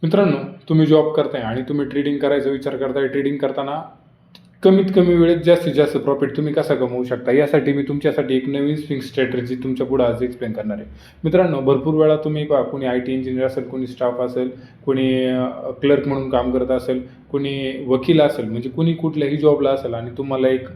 मित्रांनो, तुम्ही जॉब करताय आणि तुम्ही ट्रेडिंग करायचा विचार करताय. ट्रेडिंग करताना कमीत कमी वेळेत जास्तीत जास्त प्रॉफिट तुम्ही कसा कमवू शकता, यासाठी मी तुमच्यासाठी एक नवीन स्विंग स्ट्रॅटेजी तुमच्या पुढे आज एक्सप्लेन करणार आहे. मित्रांनो, भरपूर वेळा तुम्ही पहा, कोणी IT इंजिनियर असेल, कोणी स्टाफ असेल, कोणी क्लर्क म्हणून काम करत असेल, कोणी वकील असेल, म्हणजे कोणी कुठल्याही जॉबला असेल आणि तुम्हाला एक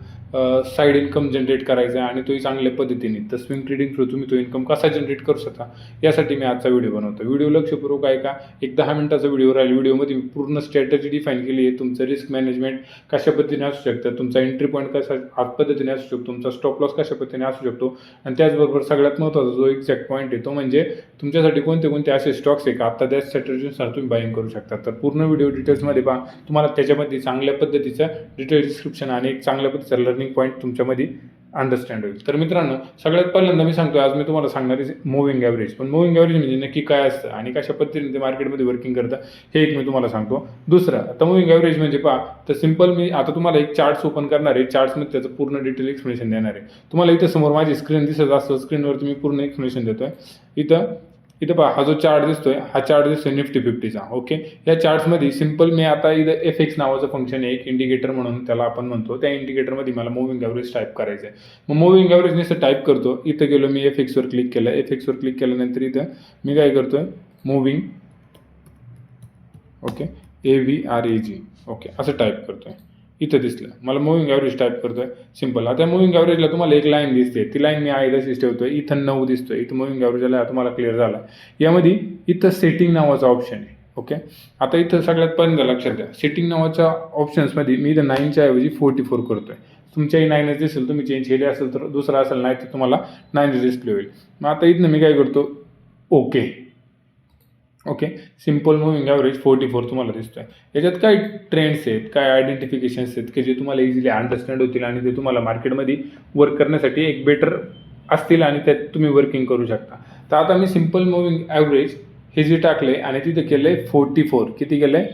साईड इन्कम जनरेट करायचा आहे आणि तोही चांगल्या पद्धतीने. तर स्विंग ट्रेडिंग थ्रू तुम्ही तो इन्कम कसा जनरेट करू शकता, यासाठी मी आजचा व्हिडिओ बनवतो. व्हिडिओ लक्षपूर्वक ऐका. एक 10 मिनिटाचा व्हिडिओ राहील. व्हिडिओमध्ये मी पूर्ण स्ट्रॅटेजी डिफाईन केली आहे. तुमचं रिस्क मॅनेजमेंट कशा पद्धतीने असू शकतं, तुमचा एंट्री पॉईंट कसा आज पद्धतीने असू शकतो, तुमचा स्टॉप लॉस कशा पद्धतीने असू शकतो, आणि त्याचबरोबर सगळ्यात महत्त्वाचा जो एक्झॅक्ट पॉईंट आहे तो म्हणजे तुमच्यासाठी कोणते कोणते असे स्टॉक्स आहे का आता त्या स्ट्रॅटेजीनुसार तुम्ही बाईंग करू शकता. तर पूर्ण व्हिडिओ डिटेल्समध्ये पहा. तुम्हाला त्याच्यामध्ये चांगल्या पद्धतीचं डिटेल डिस्क्रिप्शन आणि एक चांगल्या पद्धतीचा लर्निंग पॉईंट तुमच्यामध्ये अंडरस्टँड होईल. तर मित्रांनो, सगळ्यात पहिल्यांदा मी सांगतो, आज मी तुम्हाला सांगणार आहे मूव्हिंग ॲव्हरेज. पण मूव्हिंग ॲव्हरेज म्हणजे नक्की काय असतं आणि कशा पद्धतीने ते मार्केटमध्ये वर्किंग करतं, हे एक मी तुम्हाला सांगतो. दुसरं, आता मूव्हिंग ॲव्हरेज म्हणजे पहा, तर सिंपल मी आता तुम्हाला एक चार्ट्स ओपन करणार आहे. चार्ट्समध्ये त्याचं पूर्ण डिटेल एक्सप्लेनेशन देणार आहे. तुम्हाला इथं समोर माझी स्क्रीन दिसत असतं. स्क्रीनवरती मी पूर्ण एक्सप्लेनेशन देतोय. इथं पहा, हा जो चार्ट दिसतोय, हा चार्ट दिसतोय निफ्टी 50चा. ओके, या चार्ट्समध्ये सिंपल मी आता इथं FX नावाचं फंक्शन आहे, एक इंडिकेटर म्हणून त्याला आपण म्हणतो. त्या इंडिकेटरमध्ये मला मूव्हिंग ॲव्हरेज टाईप करायचं आहे. मग मूव्हिंग ॲव्हरेज नुसतं टाईप करतो. इथं गेलो मी FXवर क्लिक केलं. FXवर क्लिक केल्यानंतर इथं मी काय करतोय, मूव्हिंग, ओके, AVRAG, ओके, असं टाईप करतोय. इथं दिसलं मला मूव्हिंग ॲव्हरेज टाईप करतोय. सिंपल. आता मूव्हिंग ॲव्हरेजला तुम्हाला एक लाईन दिसते, ती लाईन मी आहे तशीच ठेवतोय. इथं 9 दिसतोय. इथं मूव्हिंग ॲव्हरेजला तुम्हाला क्लिअर झाला. यामध्ये इथं सेटिंग नावाचा ऑप्शन आहे. ओके, आता इथं सगळ्यात पहिल्यांदा लक्षात द्या, सेटिंग नावाच्या ऑप्शन्समध्ये मी इथं 9च्या ऐवजी 44 करतोय. तुमच्याही 9च दिसेल, तुम्ही चेंज केले असेल तर दुसरा असेल, नाही तर तुम्हाला 9 डिस्प्ले होईल. मग आता इथनं मी काय करतो, ओके, सिंपल मूव्हिंग ॲव्हरेज 44 तुम्हाला दिसतोय. याच्यात काय ट्रेंड्स आहेत, काय आयडेंटिफिकेशन्स आहेत की जे तुम्हाला इझिली अंडरस्टँड होतील आणि ते तुम्हाला मार्केटमध्ये वर्क करण्यासाठी एक बेटर असतील आणि त्यात तुम्ही वर्किंग करू शकता. तर आता मी सिंपल मूव्हिंग ॲव्हरेज हे जे टाकले आणि तिथे केलं आहे 44. किती केलं आहे,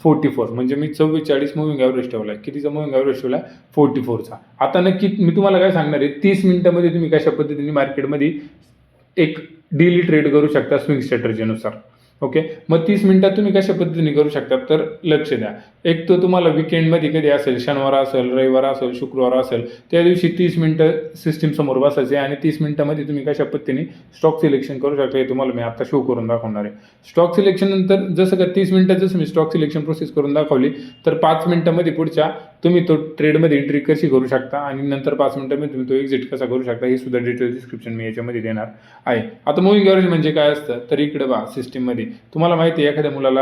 44. म्हणजे मी 44 मूव्हिंग ॲव्हरेज ठेवला आहे. कितीचा मूव्हिंग ॲव्हरेज ठेवला आहे, 44चा. आता नक्की मी तुम्हाला काय सांगणार आहे, 30 मिनिटामध्ये तुम्ही कशा पद्धतीने मार्केटमध्ये एक डेली ट्रेड करू शकता स्विंग स्ट्रॅटेजीनुसार. ओके, मग 30 मिनिटात तुम्ही कशा पद्धतीने करू शकता, तर लक्ष द्या. एक तर तुम्हाला विकेंडमध्ये कधी असेल, शनिवार असेल, रविवार असेल, शुक्रवार असेल, त्या दिवशी 30 मिनिटं सिस्टीम समोर बसायचे आणि 30 मिनिटामध्ये तुम्ही कशा पद्धतीने स्टॉक सिलेक्शन करू शकता हे तुम्हाला मी आता शो करून दाखवणार आहे. स्टॉक सिलेक्शन नंतर जसं का 30 मिनिटात जसं मी स्टॉक सिलेक्शन प्रोसेस करून दाखवली, तर 5 मिनिटामध्ये पुढच्या तुम्ही तो ट्रेडमध्ये एंट्री कशी करू शकता आणि नंतर 5 मिनिटांमध्ये तुम्ही तो एक्झिट कसा करू शकता, हे सुद्धा डिटेल डिस्क्रिप्शन मी याच्यामध्ये देणार आहे. आता मूव्हिंग ॲव्हरेज म्हणजे काय असतं, तर इकडे बा सिस्टीममध्ये तुम्हाला माहिती आहे, एखाद्या मुलाला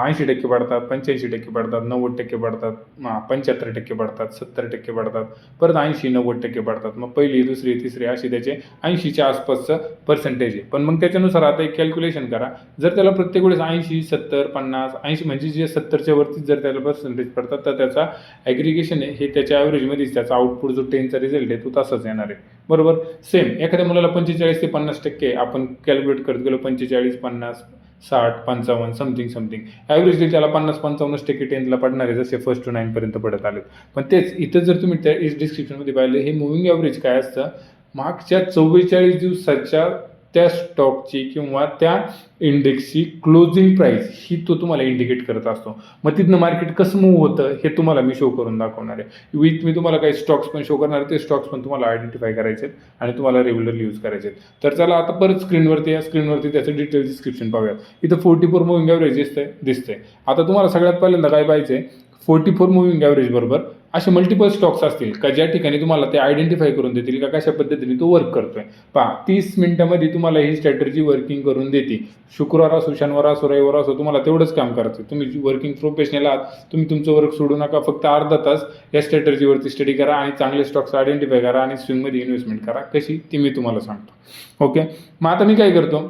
80% पडतात, 85% पडतात, 90% पडतात, 75% पडतात, 70% पडतात, परत 80-90% पडतात. मग पहिली, दुसरी, तिसरी अशी त्याचे 80च्या आसपासचं पर्सेंटेज आहे. पण मग त्याच्यानुसार आता एक कॅल्क्युलेशन करा. जर त्याला प्रत्येक वेळेस 80, 70, 50, 80 म्हणजे जे 70च्या वरतीच जर त्याला पर्सेंटेज पडतात, तर त्याचा ॲग्रिगेशन आहे हे त्याच्या ॲव्हरेजमध्येच त्याचा आउटपुट जो 10चा रिझल्ट आहे तो तसाच येणार आहे. बरोबर. सेम एखाद्या मुलाला 45 ते 50% आपण कॅल्क्युलेट करत गेलो, 45, 50, 60, 55 समथिंग ॲव्हरेजली त्याला 50-55% 10ला पडणार आहे, जसे फर्स्ट टू 9 पर्यंत पडत आलेत. पण तेच इथं जर तुम्ही त्या डिस्क्रिप्शनमध्ये पाहिलं, हे मूव्हिंग ॲव्हरेज काय असतं, मागच्या 44 दिवसाच्या त्या स्टॉकची किंवा त्या इंडेक्सची क्लोजिंग प्राईस ही तो तुम्हाला इंडिकेट करत असतो. मग तिथनं मार्केट कसं मूव्ह होतं हे तुम्हाला मी शो करून दाखवणार आहे. मी तुम्हाला काही स्टॉक्स पण शो करणार आहे, ते स्टॉक्स पण तुम्हाला आयडेंटिफाय करायचे आहेत आणि तुम्हाला रेग्युलरली यूज करायचे आहेत. तर चला आता परत स्क्रीनवरती त्याचं डिटेल डिस्क्रिप्शन पाहूया. इथं 44 मूव्हिंग ॲव्हरेज दिसतंय. आता तुम्हाला सगळ्यात पहिल्यांदा काय पाहिजे, 44 मूव्हिंग ॲव्हरेज बरोबर असे मल्टिपल स्टॉक्स असतील का ज्या ठिकाणी तुम्हाला ते आयडेंटिफाय करून देतील का कशा पद्धतीने तो वर्क करतोय. पहा, 30 मिनिटामध्ये तुम्हाला ही स्ट्रॅटेजी वर्किंग करून देते. शुक्रवार असो, शनिवार असो, रविवार असो, तुम्हाला तेवढंच काम करायचं. तुम्ही वर्किंग प्रोफेशनल आहात, तुम्ही तुमचं वर्क सोडू नका. फक्त अर्धा तास या स्ट्रॅटेजीवरती स्टडी करा आणि चांगले स्टॉक्स आयडेंटिफाय करा आणि स्विंगमध्ये इन्व्हेस्टमेंट करा. कशी ती मी तुम्हाला सांगतो. ओके, मग आता मी काय करतो,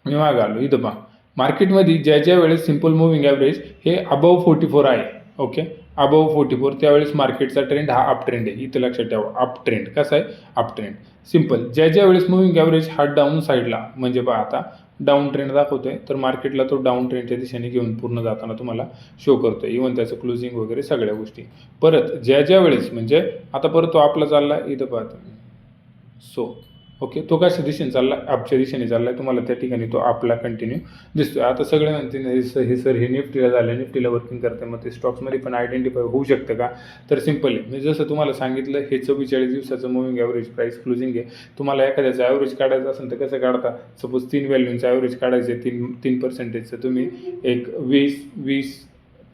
मी मागं आलो. इथं पहा, मार्केटमध्ये ज्या वेळेस सिंपल मूव्हिंग ॲव्हरेज हे अबव 44 आहे. ओके, अबव 44 त्यावेळेस मार्केटचा ट्रेंड हा अप ट्रेंड आहे. इथं लक्षात ठेवा, अप ट्रेंड कसा आहे, अप ट्रेंड. सिंपल. ज्या वेळेस मूव्हिंग ॲव्हरेज हा डाऊन साईडला म्हणजे पहा आता डाऊन ट्रेंड दाखवतोय, तर मार्केटला तो डाऊन ट्रेंडच्या दिशेने घेऊन पूर्ण जाताना तुम्हाला शो करतोय. इव्हन त्याचं क्लोजिंग वगैरे सगळ्या गोष्टी. परत ज्या वेळेस म्हणजे आता परत तो आपला चालला, इथं पाहतो. ओके, तो कशा दिशेने चालला, अपच्या दिशेने चालला आहे, तुम्हाला त्या ठिकाणी तो आपला कंटिन्यू दिसतो. आता सगळे म्हणतील हे सर हे निफ्टीला झालं, निफ्टीला वर्किंग करतं, मग ते स्टॉक्समध्ये पण आयडेंटिफाय होऊ शकतं का? तर सिम्पल आहे, मी जसं तुम्हाला सांगितलं हे 44 दिवसाचं मूविंग ॲव्हरेज प्राईस क्लोजिंग आहे. तुम्हाला एखाद्याचं ॲव्हरेज काढायचं असेल तर कसं काढता, सपोज 3 व्हॅल्यूचं ॲव्हरेज काढायचं आहे, 3% तुम्ही एक 20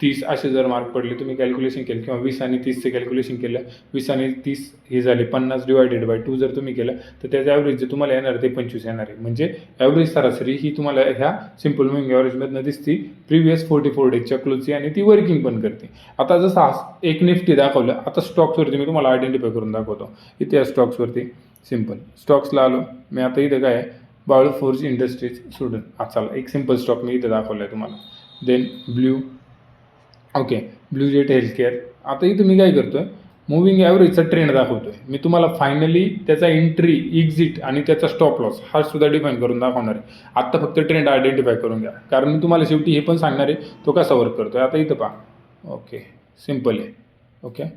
30 असे जर मार्क पडले, तुम्ही कॅल्क्युलेशन केलं किंवा 20 आणि 30चे कॅल्क्युलेशन केलं, 20 आणि 30 हे झाले 50 डिवायडेड बाय 2 जर तुम्ही केलं तर त्याचं ॲव्हरेज जे तुम्हाला येणार ते 25 येणार आहे. म्हणजे ॲव्हरेज सरासरी ही तुम्हाला ह्या सिम्पल मूविंग ॲव्हरेजमधनं दिसती प्रिव्हियस 44 डेजच्या क्लोजची आणि ती वर्किंग पण करते. आता जसं एक निफ्टी दाखवलं, आता स्टॉक्सवरती मी तुम्हाला आयडेंटिफाय करून दाखवतो. इथे या स्टॉक्सवरती सिम्पल स्टॉक्सला आलो मी. आता इथं काय आहे, बाळू फोर्ज इंडस्ट्रीज सोडून चला एक सिम्पल स्टॉक मी इथं दाखवलं आहे तुम्हाला. Then blue jet healthcare. आता इथं मी काय करतो आहे, मूविंग ॲव्हरेजचा ट्रेंड दाखवतो आहे. मी तुम्हाला फायनली त्याचा एंट्री, एक्झिट आणि त्याचा स्टॉप लॉस हा सुद्धा डिफाईन करून दाखवणार आहे. आत्ता फक्त ट्रेंड आयडेंटिफाय करून घ्या, कारण मी तुम्हाला शेवटी हे पण सांगणार आहे तो कसा वर्क करतो आहे. आता इथं पहा, ओके सिम्पल आहे, ओके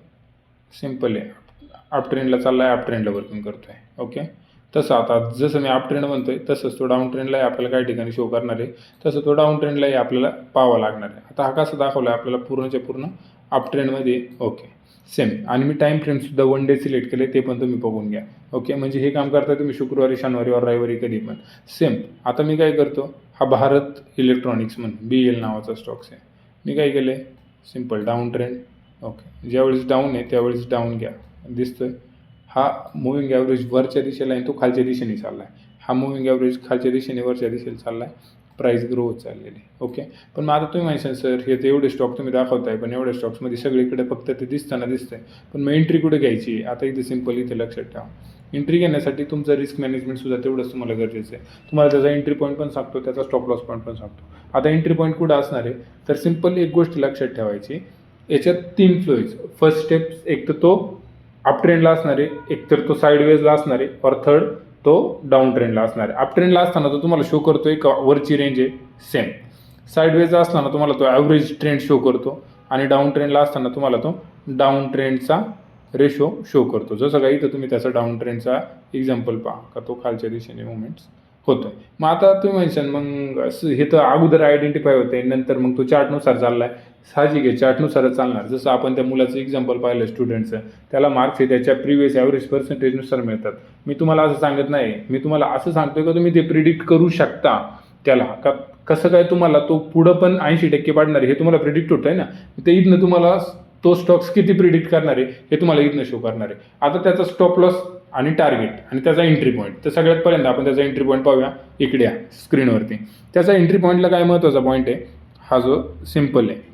सिम्पल आहे, अप ट्रेंडला चालला आहे, अप ट्रेंडला वर्किंग करतो आहे. ओके, तसं आता जसं मी अप ट्रेंड म्हणतो आहे तसंच तो डाऊन ट्रेंडलाही आपल्याला काही ठिकाणी शो करणार आहे, तसं तो डाऊन ट्रेंडलाही आपल्याला पाहावा लागणार आहे. आता हा कसं दाखवला आहे आपल्याला, पूर्णच्या पूर्ण अप ट्रेंडमध्ये. ओके सेम, आणि मी टाईम फ्रेमसुद्धा 1 डे सिलेक्ट केले, ते पण तुम्ही बघून घ्या. ओके, म्हणजे हे काम करता तुम्ही शुक्रवारी, शनिवारी और रविवारी कधी पण. सेम आता मी काय करतो, हा भारत इलेक्ट्रॉनिक्स म्हणून BL नावाचा स्टॉक्स आहे. मी काय केलं आहे, सिम्पल डाऊन ट्रेंड. ओके, ज्यावेळेस डाऊन आहे त्यावेळेस डाऊन घ्या, दिसतो आहे. हा मूविंग ॲव्हरेज वरच्या दिशेला आहे, तो खालच्या दिशेने चालला आहे. हा मूविंग ॲव्हरेज खालच्या दिशेने वरच्या दिशेला चालला आहे, प्राईस ग्रो होत चाललेली. ओके, पण मग आता तुम्ही म्हणशाल सर हे तर एवढे स्टॉक तुम्ही दाखवताय, पण एवढ्या स्टॉक्समध्ये सगळीकडे फक्त ते दिसताना दिसतंय, पण मग एंट्री कुठे घ्यायची? आता इथे सिम्पल इथे लक्षात ठेवा, एंट्री घेण्यासाठी तुमचं रिस्क मॅनेजमेंटसुद्धा तेवढंच तुम्हाला गरजेचं आहे. तुम्हाला त्याचा एंट्री पॉईंट पण सांगतो, त्याचा स्टॉप लॉस पॉईंट पण सांगतो. आता एंट्री पॉईंट कुठं असणार आहे, तर सिम्पल एक गोष्ट लक्षात ठेवायची, याच्यात 3 फ्लोज. फर्स्ट स्टेप, एक तर तो अप ट्रेंडला असणार आहे, एक तर तो साईडवेजला असणार आहे, और थर्ड तो डाऊन ट्रेंडला असणार आहे. अप ट्रेंडला असताना तो तुम्हाला शो करतोय का वरची रेंज आहे सेम, साईडवेजला असताना तुम्हाला तो ॲव्हरेज ट्रेंड शो करतो, आणि डाऊन ट्रेंडला असताना तुम्हाला तो डाऊन ट्रेंडचा रेशो शो करतो. जसं काही तर तुम्ही त्याचा डाऊन ट्रेंडचा एक्झाम्पल पहा का तो खालच्या दिशेने मुवमेंट्स होतोय. मग आता तुम्ही म्हणशाल मग हे तर अगोदर आयडेंटिफाय होते, नंतर मग तो चार्टनुसार चालला आहे. साहजिक आहे, चार्टनुसारच चालणार. जसं आपण त्या मुलाचं एक्झाम्पल पाहिलं स्टुडंटचं, त्याला मार्क्स हे त्याच्या प्रिव्हियस ॲव्हरेज पर्सेंटेजनुसार मिळतात. मी तुम्हाला असं सांगत नाही, मी तुम्हाला असं सांगतोय का तुम्ही ते प्रिडिक्ट करू शकता त्याला, का कसं काय तुम्हाला तो पुढं पण 80% पाडणार आहे हे तुम्हाला प्रिडिक्ट होतं आहे ना. ते इथनं तुम्हाला तो स्टॉक्स किती प्रिडिक्ट करणार आहे हे तुम्हाला इथनं शो करणार आहे. आता त्याचा स्टॉप लॉस आणि टार्गेट आणि त्याचा एंट्री पॉईंट, तर सगळ्यात पहिल्यांदा आपण त्याचा एंट्री पॉईंट पाहूया. इकडे या स्क्रीनवरती. त्याचा एंट्री पॉईंटला काय महत्त्वाचा पॉईंट आहे, हा जो सिम्पल आहे,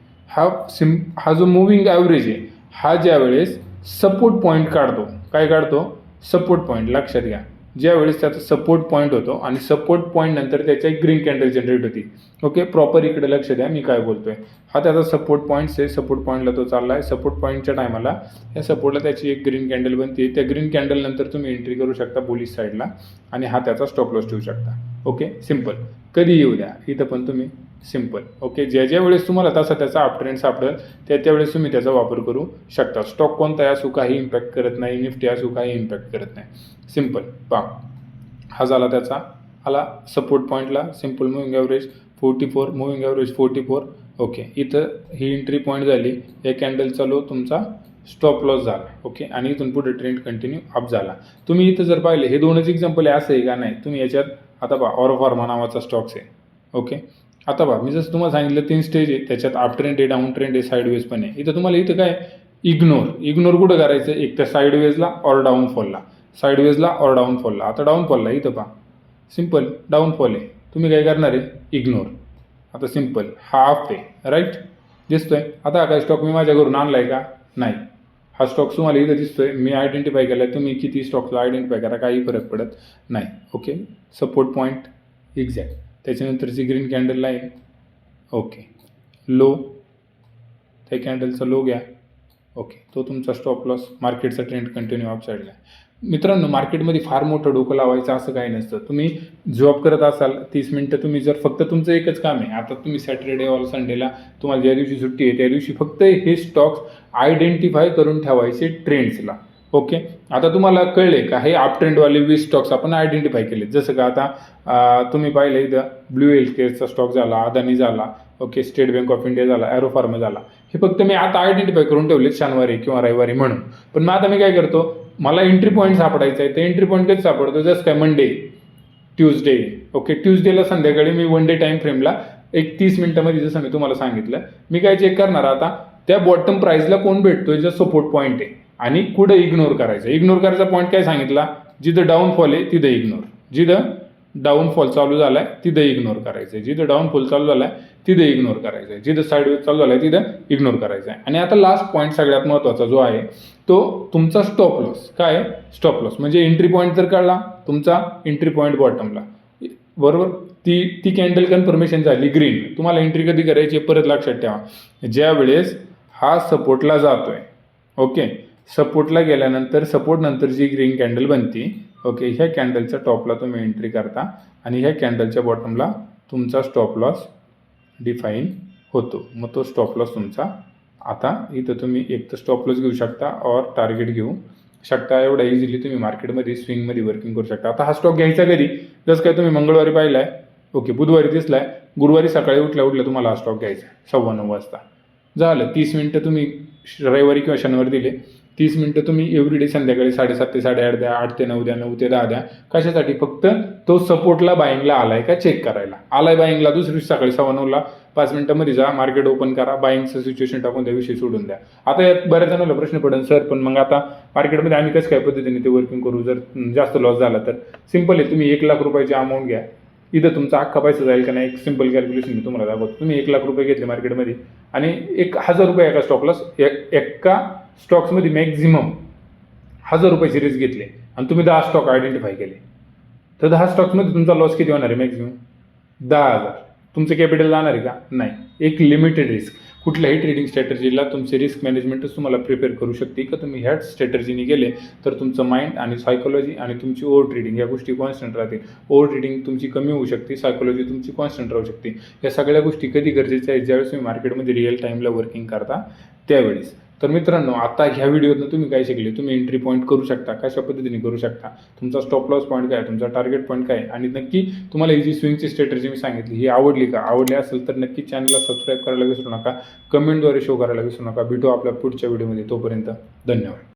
हा जो मूविंग ॲव्हरेज आहे, हा ज्या वेळेस सपोर्ट पॉईंट काढतो, काय काढतो, सपोर्ट पॉईंट. लक्षात घ्या, ज्या वेळेस त्याचा सपोर्ट पॉईंट होतो आणि सपोर्ट पॉईंट नंतर त्याच्या एक ग्रीन कॅन्डल जनरेट होती. ओके, प्रॉपर इकडे लक्ष द्या मी काय बोलतोय. हा त्याचा सपोर्ट पॉईंट्स आहे, सपोर्ट पॉईंटला तो चालला आहे. सपोर्ट पॉईंटच्या टायमाला या सपोर्टला त्याची एक ग्रीन कॅन्डल बनते, त्या ग्रीन कॅन्डल नंतर तुम्ही एंट्री करू शकता बुलिश साईडला, आणि हा त्याचा स्टॉप लॉस ठेवू शकता. Okay, simple. कधी येऊ द्या, इथं पण तुम्ही सिम्पल. ओके, ज्या वेळेस तुम्हाला तसा त्याचा अप ट्रेंड सापडेल त्यावेळेस तुम्ही त्याचा वापर करू शकता. स्टॉक कोणता असू काही इम्पॅक्ट करत नाही, निफ्टी असू काही इम्पॅक्ट करत नाही. सिम्पल पहा, हा झाला त्याचा, आला सपोर्ट पॉईंटला, simple moving average 44, moving average 44. Okay, इथं ही एंट्री पॉईंट झाली, या कॅन्डलचा लो तुमचा स्टॉप लॉस झाला. ओके, आणि इथून पुढे ट्रेंड कंटिन्यू अप झाला. तुम्ही इथं जर पाहिले हे 2च एक्झाम्पल आहे, असं आहे का नाही. तुम्ही याच्यात आता पहा ऑरफार्मा नावाचा स्टॉक्स आहे. ओके, आता पहा मी जसं तुम्हाला सांगितलं 3 स्टेज आहे, त्याच्यात अप ट्रेंड आहे, डाऊन ट्रेंड आहे, साईडवेज पण आहे. इथं तुम्हाला इथं काय इग्नोर कुठं करायचं, एक तर साईडवेजला और डाऊनफॉलला, साईडवेजला और डाऊनफॉलला. आता डाऊनफॉलला इथं पहा सिम्पल डाऊनफॉल आहे, तुम्ही काय करणार आहे, इग्नोर. आता सिम्पल हा अप आहे, राईट, दिसतोय. आता हा काय स्टॉक मी माझ्या घरून आणला आहे का, नाही. हा स्टॉक तुम्हाला इथं दिसतोय, मी आयडेंटिफाय केला आहे. तुम्ही किती स्टॉक्सला आयडेंटिफाय करा, काही फरक पडत नाही. ओके, सपोर्ट पॉईंट एक्झॅक्ट, त्याच्यानंतरची green candle line. Okay, low, त्या कॅन्डलचा लो घ्या. ओके, तो तुमचा स्टॉप लॉस. मार्केटचा ट्रेंड कंटिन्यू अप साईडला आहे. मित्रांनो, मार्केटमध्ये फार मोठं डोकं लावायचं असं काही नसतं. तुम्ही जॉब करत असाल 30 मिनटं, तुम्ही जर फक्त तुमचं एकच काम आहे, आता तुम्ही सॅटर्डे ऑर संडेला तुम्हाला ज्या दिवशी सुट्टी आहे त्या दिवशी फक्त हे स्टॉक्स आयडेंटिफाय करून ठेवायचे ट्रेंड्सला. ओके. आता तुम्हाला कळले का हे अप ट्रेंडवाले 20 स्टॉक्स आपण आयडेंटिफाय केले. जसं का आता तुम्ही पाहिलं इथं ब्लू हेल्थ केअरचा स्टॉक झाला, अदानी झाला, okay, state bank of India झाला, ॲरो फार्मा झाला. हे फक्त मी आता आयडेंटिफाय करून ठेवले शनिवारी किंवा रविवारी म्हणून. पण मग आता मी काय करतो, मला एंट्री पॉईंट सापडायचा आहे. तर एंट्री पॉईंट कधी सापडतो, जसं काय मंडे, ट्यूजडे, ओके. ट्यूजडेला संध्याकाळी मी 1 डे टाईम फ्रेमला एक 30 मिनिटामध्ये जसं मी तुम्हाला सांगितलं, मी काय चेक करणार आता त्या बॉटम प्राईसला कोण भेटतोय, जो सपोर्ट पॉईंट आहे आणि कुठं इग्नोर करायचं. इग्नोर करायचा पॉईंट काय सांगितला, जिथं डाऊनफॉल आहे तिथं इग्नोर, जिथं डाऊनफॉल चालू झालाय तिथं इग्नोर करायचं, जिथं डाऊनफॉल चालू झालाय तिथं इग्नोर करायचं, जिथं साईडवेज चालू झालाय तिथं इग्नोर करायचं आहे. आणि आता लास्ट पॉईंट सगळ्यात महत्त्वाचा जो आहे तो तुमचा स्टॉप लॉस. काय आहे स्टॉप लॉस, म्हणजे एंट्री पॉईंट जर कळला तुमचा, एंट्री पॉईंट बॉटमला, बरोबर, ती कॅन्डल कन्फर्मेशन झाली ग्रीन. तुम्हाला एंट्री कधी करायची परत लक्षात ठेवा, ज्या वेळेस हा सपोर्टला जातोय, ओके. सपोर्टला गेल्यानंतर सपोर्ट नंतर जी ग्रीन कॅन्डल बनती, ओके, ह्या कॅन्डलच्या टॉपला तुम्ही एंट्री करता आणि ह्या कॅन्डलच्या बॉटमला तुमचा स्टॉप लॉस डिफाईन होतो. मग तो स्टॉप लॉस तुमचा, आता इथं तुम्ही एक तर स्टॉप लॉस घेऊ शकता और टार्गेट घेऊ शकता. एवढा इझिली तुम्ही मार्केटमध्ये स्विंगमध्ये वर्किंग करू शकता. आता हा स्टॉक घ्यायचा कधी, जसं काय तुम्ही मंगळवारी पाहिलाय, ओके, बुधवारी दिसलाय, गुरुवारी सकाळी उठल्या तुम्हाला हा स्टॉक घ्यायचा 9:15 वाजता. झालं. 30 मिनिटं तुम्ही रविवारी किंवा शनिवारी दिले, 30 मिनिटं तुम्ही एव्हरीडे संध्याकाळी 7:30 ते 8:30 द्या, 8 ते 9 द्या, 9 ते 10 द्या. कशासाठी, फक्त तो सपोर्टला बाईंगला आलाय का चेक करायला. आलाय बाईंगला, दुसऱ्या दिवशी सकाळी 9:15ला 5 मिनिटांमध्ये जा, मार्केट ओपन करा, बाईंगचं सिच्युएशन टाकून त्या विषयी सोडून द्या. आता यात बऱ्याच जणांना प्रश्न पडेल, सर पण मग आता मार्केटमध्ये आम्ही कसं काय पद्धतीने ते वर्किंग करू, जर जास्त लॉस झाला तर. सिंपल आहे, तुम्ही 1 लाख रुपयाची अमाऊंट घ्या, इथं तुमचा अख्खा पैसा जाईल का नाही, एक सिंपल कॅल्क्युलेशन मी तुम्हाला दाखवतो. तुम्ही 1 लाख रुपये घेतले मार्केटमध्ये आणि 1000 रुपये एका स्टॉकला, एका स्टॉक्समध्ये मॅक्झिमम 1000 रुपयाची रिस्क घेतले आणि तुम्ही 10 स्टॉक आयडेंटिफाय केले, तर 10 स्टॉक्समध्ये तुमचा लॉस किती होणार आहे, मॅक्झिमम 10,000. तुमचं कॅपिटल जाणार आहे का, नाही. एक लिमिटेड रिस्क. कुठल्याही ट्रेडिंग स्ट्रॅटर्जीला तुमचे रिस्क मॅनेजमेंटच तुम्हाला प्रिपेअर करू शकते का तुम्ही ह्याच स्ट्रॅटर्जीने गेले तर तुमचं माइंड आणि सायकोलॉजी आणि तुमची ओव्हर ट्रेडिंग या गोष्टी कॉन्स्टंट राहतील. ओव्हर ट्रेडिंग तुमची कमी होऊ शकते, सायकोलॉजी तुमची कॉन्स्टंट राहू शकते. या सगळ्या गोष्टी कधी गरजेच्या आहेत, ज्यावेळेस तुम्ही मार्केटमध्ये रिअल टाईमला वर्किंग करता त्यावेळेस. तर मित्रांनो, आता ह्या व्हिडिओतनं तुम्ही काय शिकले, तुम्ही एंट्री पॉईंट करू शकता, कशा पद्धतीने करू शकता, तुमचा स्टॉप लॉस पॉईंट काय, तुमचा टार्गेट पॉईंट काय, आणि नक्की तुम्हाला ही जी स्विंगची स्ट्रॅटर्जी मी सांगितली ही आवडली का. आवडली असेल तर नक्की चॅनलला सबस्क्राईब करायला विसरू नका, कमेंटद्वारे शो करायला विसरू नका. भेटू आपल्या पुढच्या व्हिडिओमध्ये. तोपर्यंत धन्यवाद.